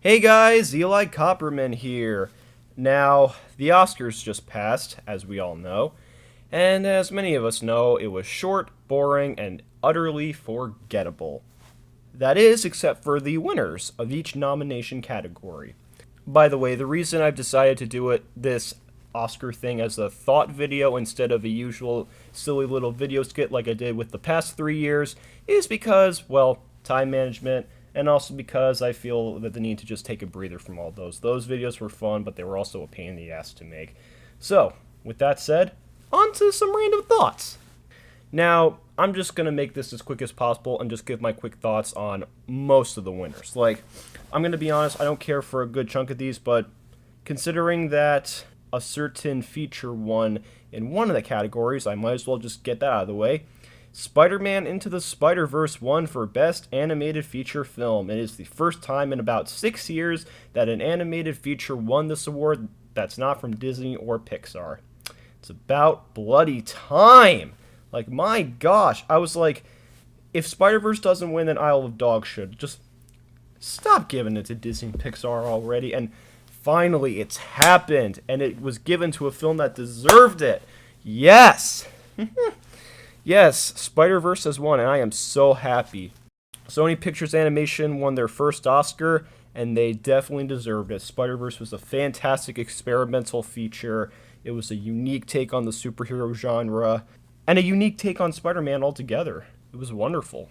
Hey guys, Eli Copperman here. Now, the Oscars just passed, as we all know, and as many of us know, it was short, boring, and utterly forgettable. That is, except for the winners of each nomination category. By the way, the reason I've decided to do this Oscar thing as a thought video instead of a usual silly little video skit like I did with the past 3 years is because, well, time management, and also because I feel that the need to just take a breather from all those. Those videos were fun, but they were also a pain in the ass to make. So, with that said, on to some random thoughts. Now, I'm just going to make this as quick as possible and just give my quick thoughts on most of the winners. I'm going to be honest, I don't care for a good chunk of these, but considering that a certain feature won in one of the categories, I might as well just get that out of the way. Spider-Man Into the Spider-Verse won for Best Animated Feature Film. It is the first time in about 6 years that an animated feature won this award that's not from Disney or Pixar. It's about bloody time! My gosh, I was like, if Spider-Verse doesn't win, then Isle of Dogs should. Just stop giving it to Disney and Pixar already. And finally, it's happened, and it was given to a film that deserved it. Yes! Yes, Spider-Verse has won, and I am so happy. Sony Pictures Animation won their first Oscar, and they definitely deserved it. Spider-Verse was a fantastic experimental feature. It was a unique take on the superhero genre, and a unique take on Spider-Man altogether. It was wonderful.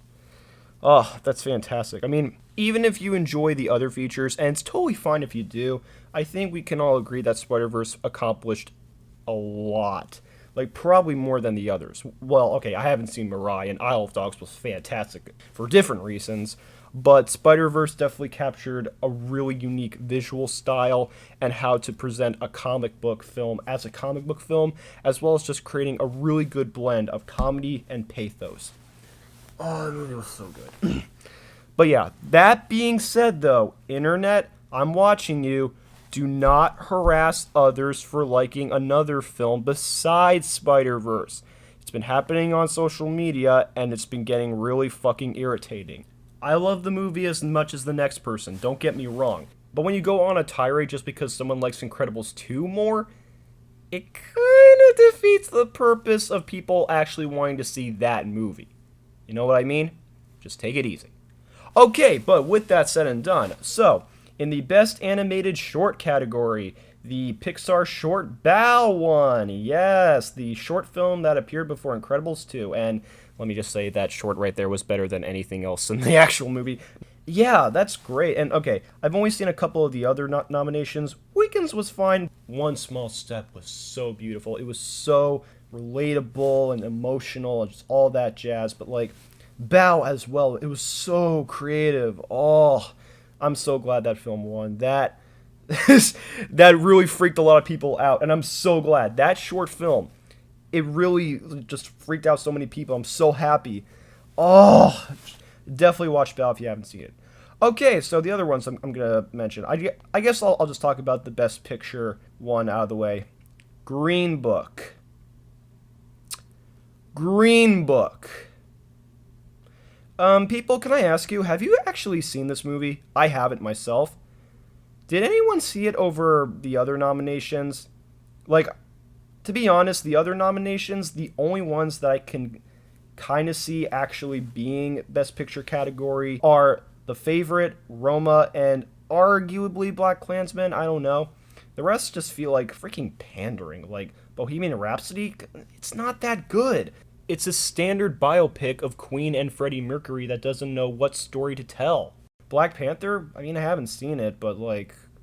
Oh, that's fantastic. I mean, even if you enjoy the other features, and it's totally fine if you do, I think we can all agree that Spider-Verse accomplished a lot. Probably more than the others. Well, okay, I haven't seen Mirai, and Isle of Dogs was fantastic for different reasons, but Spider-Verse definitely captured a really unique visual style and how to present a comic book film as a comic book film, as well as just creating a really good blend of comedy and pathos. Oh, the movie was so good. But yeah, that being said though, Internet, I'm watching you. Do not harass others for liking another film besides Spider-Verse. It's been happening on social media, and it's been getting really fucking irritating. I love the movie as much as the next person, don't get me wrong. But when you go on a tirade just because someone likes Incredibles 2 more, it kind of defeats the purpose of people actually wanting to see that movie. You know what I mean? Just take it easy. Okay, but with that said and done, so in the Best Animated Short category, the Pixar short Bao won. Yes, the short film that appeared before Incredibles 2. And let me just say that short right there was better than anything else in the actual movie. Yeah, that's great. And okay, I've only seen a couple of the other nominations. Weekends was fine. One Small Step was so beautiful. It was so relatable and emotional and just all that jazz. But Bao as well, it was so creative. Oh, I'm so glad that film won. That really freaked a lot of people out, and I'm so glad. That short film, it really just freaked out so many people. I'm so happy. Oh, definitely watch Bao if you haven't seen it. Okay, so the other ones I'm going to mention. I guess I'll just talk about the Best Picture one out of the way. Green Book. Green Book. People, can I ask you, have you actually seen this movie? I haven't myself. Did anyone see it over the other nominations? To be honest, the other nominations, the only ones that I can kind of see actually being Best Picture category are The Favorite, Roma, and arguably BlacKkKlansman. I don't know. The rest just feel like freaking pandering. Bohemian Rhapsody, it's not that good. It's a standard biopic of Queen and Freddie Mercury that doesn't know what story to tell. Black Panther, I mean, I haven't seen it, but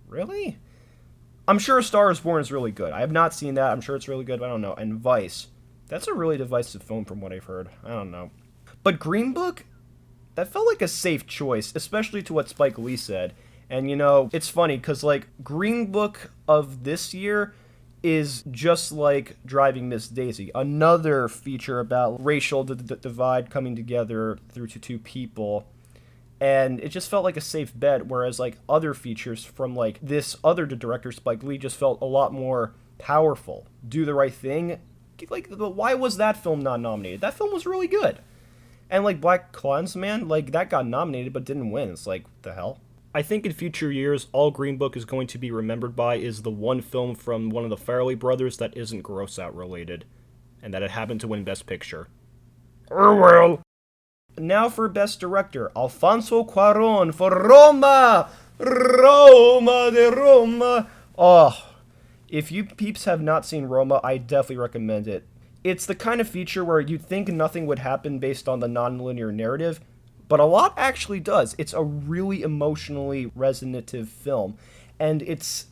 really? I'm sure A Star is Born is really good. I have not seen that. I'm sure it's really good, but I don't know. And Vice, that's a really divisive film from what I've heard. I don't know. But Green Book, that felt like a safe choice, especially to what Spike Lee said. And it's funny, because Green Book of this year is just like Driving Miss Daisy, another feature about racial divide coming together through two people. And it just felt like a safe bet, whereas other features from this other director, Spike Lee, just felt a lot more powerful. Do the Right Thing, why was that film not nominated? That film was really good. And BlacKkKlansman, that got nominated but didn't win. It's the hell? I think in future years, all Green Book is going to be remembered by is the one film from one of the Farrelly brothers that isn't Gross Out related, and that it happened to win Best Picture. Oh well. Now for Best Director, Alfonso Cuarón for Roma! Roma de Roma! Oh, if you peeps have not seen Roma, I definitely recommend it. It's the kind of feature where you'd think nothing would happen based on the nonlinear narrative, but a lot actually does. It's a really emotionally resonative film, and it's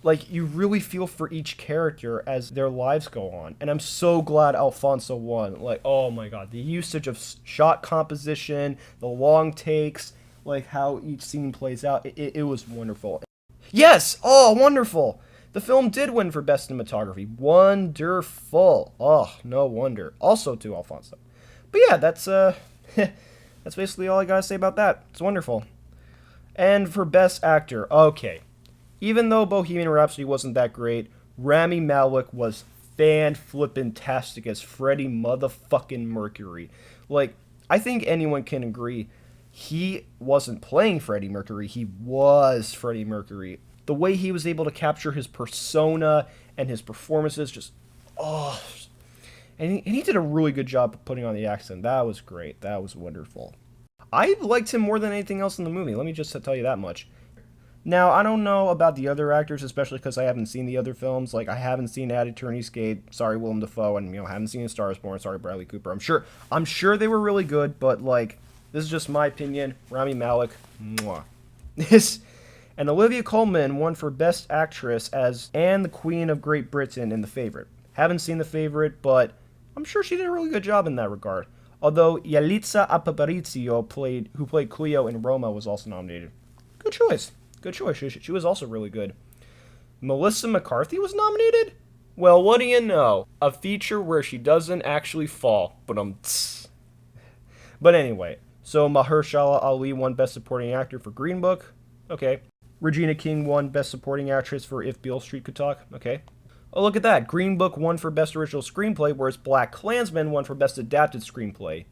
like you really feel for each character as their lives go on. And I'm so glad Alfonso won. Like, oh my god, the usage of shot composition, the long takes, like how each scene plays out, it was wonderful. Yes! Oh, wonderful! The film did win for Best Cinematography. Wonderful. Oh, no wonder. Also to Alfonso. But yeah, that's that's basically all I gotta say about that. It's wonderful. And for Best Actor, okay. Even though Bohemian Rhapsody wasn't that great, Rami Malek was fan-flippin-tastic as Freddie motherfucking Mercury. Like, I think anyone can agree he wasn't playing Freddie Mercury, he was Freddie Mercury. The way he was able to capture his persona and his performances, just, oh. And he did a really good job of putting on the accent. That was great. That was wonderful. I liked him more than anything else in the movie. Let me just tell you that much. Now, I don't know about the other actors, especially because I haven't seen the other films. Like, I haven't seen At Eternity's Gate. Sorry, Willem Dafoe. And, haven't seen A Star Is Born. Sorry, Bradley Cooper. I'm sure they were really good, but, like, this is just my opinion. Rami Malek, mwah. And Olivia Colman won for Best Actress as Anne, the Queen of Great Britain in The Favourite. Haven't seen The Favourite, but I'm sure she did a really good job in that regard. Although Yalitza Aparicio, who played Cleo in Roma, was also nominated. Good choice. Good choice. She was also really good. Melissa McCarthy was nominated? Well, what do you know? A feature where she doesn't actually fall. But anyway, so Mahershala Ali won Best Supporting Actor for Green Book. Okay. Regina King won Best Supporting Actress for If Beale Street Could Talk. Okay. Oh, look at that. Green Book won for Best Original Screenplay, whereas Black Klansman won for Best Adapted Screenplay.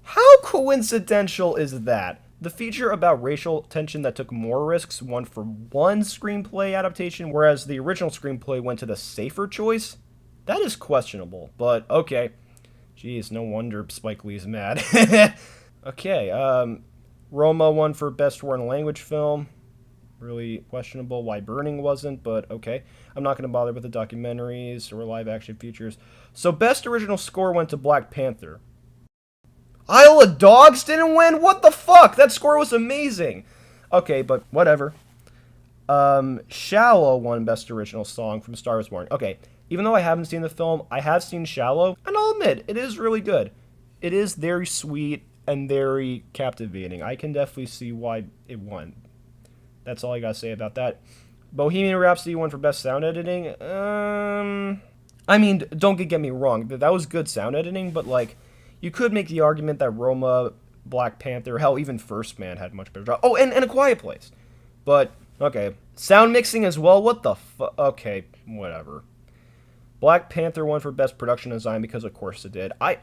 How coincidental is that? The feature about racial tension that took more risks won for one screenplay adaptation, whereas the original screenplay went to the safer choice? That is questionable, but okay. Jeez, no wonder Spike Lee's mad. Okay, Roma won for Best Foreign Language Film. Really questionable why Burning wasn't, but okay. I'm not going to bother with the documentaries or live-action features. So Best Original Score went to Black Panther. Isle of Dogs didn't win? What the fuck? That score was amazing. Okay, but whatever. Shallow won Best Original Song from Star Is Born. Okay, even though I haven't seen the film, I have seen Shallow, and I'll admit, it is really good. It is very sweet and very captivating. I can definitely see why it won. That's all I gotta say about that. Bohemian Rhapsody won for Best Sound Editing. I mean, don't get me wrong. That was good sound editing, but, like, you could make the argument that Roma, Black Panther, hell, even First Man had much better job. Oh, and A Quiet Place. But, okay. Sound mixing as well? What the okay, whatever. Black Panther won for Best Production Design because, of course, it did. I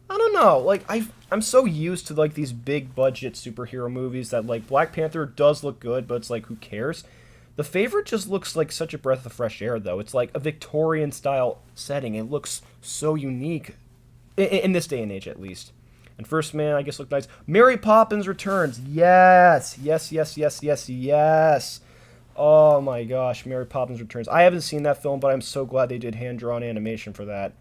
don't know. Like, I'm so used to, like, these big budget superhero movies that, like, Black Panther does look good, but it's like, who cares? The Favorite just looks like such a breath of fresh air, though. It's like a Victorian-style setting. It looks so unique. In this day and age, at least. And First Man, I guess, looked nice. Mary Poppins Returns. Yes. Yes, yes, yes, yes, yes. Oh, my gosh. Mary Poppins Returns. I haven't seen that film, but I'm so glad they did hand-drawn animation for that.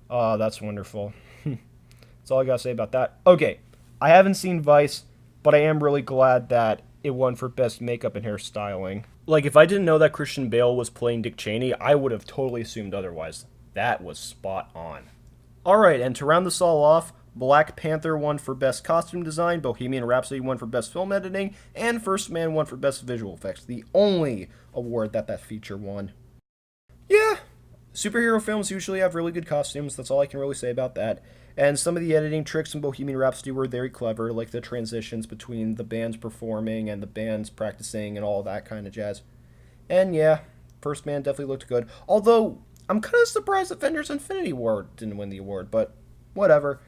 Oh, that's wonderful. That's all I gotta say about that. Okay. I haven't seen Vice, but I am really glad that it won for Best Makeup and Hairstyling. Like, if I didn't know that Christian Bale was playing Dick Cheney, I would have totally assumed otherwise. That was spot on. Alright, and to round this all off, Black Panther won for Best Costume Design, Bohemian Rhapsody won for Best Film Editing, and First Man won for Best Visual Effects, the only award that feature won. Yeah, superhero films usually have really good costumes, that's all I can really say about that. And some of the editing tricks in Bohemian Rhapsody were very clever, like the transitions between the bands performing and the bands practicing and all that kind of jazz. And yeah, First Man definitely looked good, although I'm kind of surprised Avengers Infinity War didn't win the award, but whatever.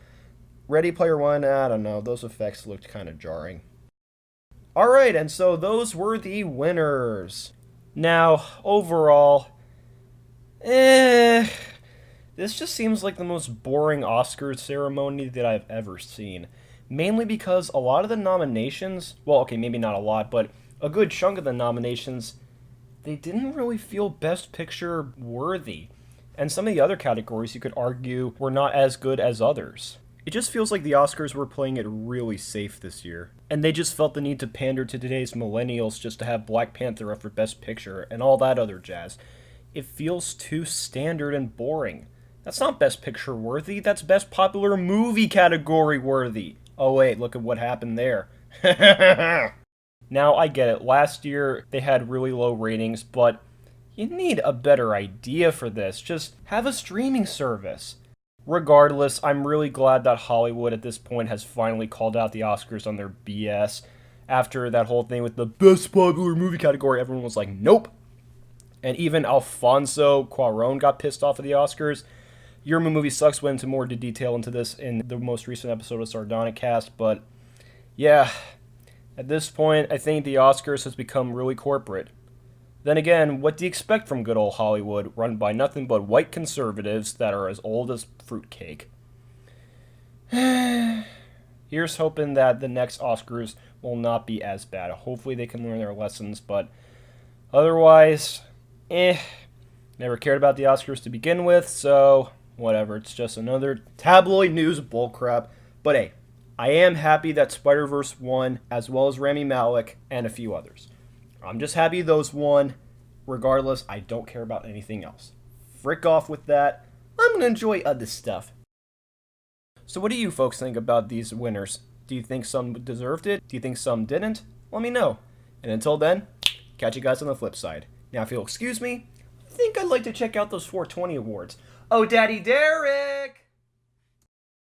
Ready Player One, I don't know, those effects looked kind of jarring. Alright, and so those were the winners. Now, overall, this just seems like the most boring Oscars ceremony that I've ever seen. Mainly because a lot of the nominations, well, okay, maybe not a lot, but a good chunk of the nominations, they didn't really feel Best Picture worthy. And some of the other categories you could argue were not as good as others. It just feels like the Oscars were playing it really safe this year. And they just felt the need to pander to today's millennials just to have Black Panther up for Best Picture and all that other jazz. It feels too standard and boring. That's not Best Picture worthy, that's Best Popular Movie category worthy. Oh wait, look at what happened there. Now, I get it, last year they had really low ratings, but you need a better idea for this. Just have a streaming service. Regardless, I'm really glad that Hollywood at this point has finally called out the Oscars on their BS. After that whole thing with the Best Popular Movie category, everyone was like, nope. And even Alfonso Cuarón got pissed off at the Oscars. Your Movie Sucks went into more detail into this in the most recent episode of Sardonicast, but yeah, at this point, I think the Oscars has become really corporate. Then again, what do you expect from good old Hollywood, run by nothing but white conservatives that are as old as fruitcake? Here's hoping that the next Oscars will not be as bad. Hopefully they can learn their lessons, but otherwise, never cared about the Oscars to begin with, so whatever. It's just another tabloid news bullcrap. But hey, I am happy that Spider-Verse won, as well as Rami Malek and a few others. I'm just happy those won. Regardless, I don't care about anything else. Frick off with that. I'm going to enjoy other stuff. So what do you folks think about these winners? Do you think some deserved it? Do you think some didn't? Let me know. And until then, catch you guys on the flip side. Now, if you'll excuse me, I think I'd like to check out those 420 awards. Oh, Daddy Derek!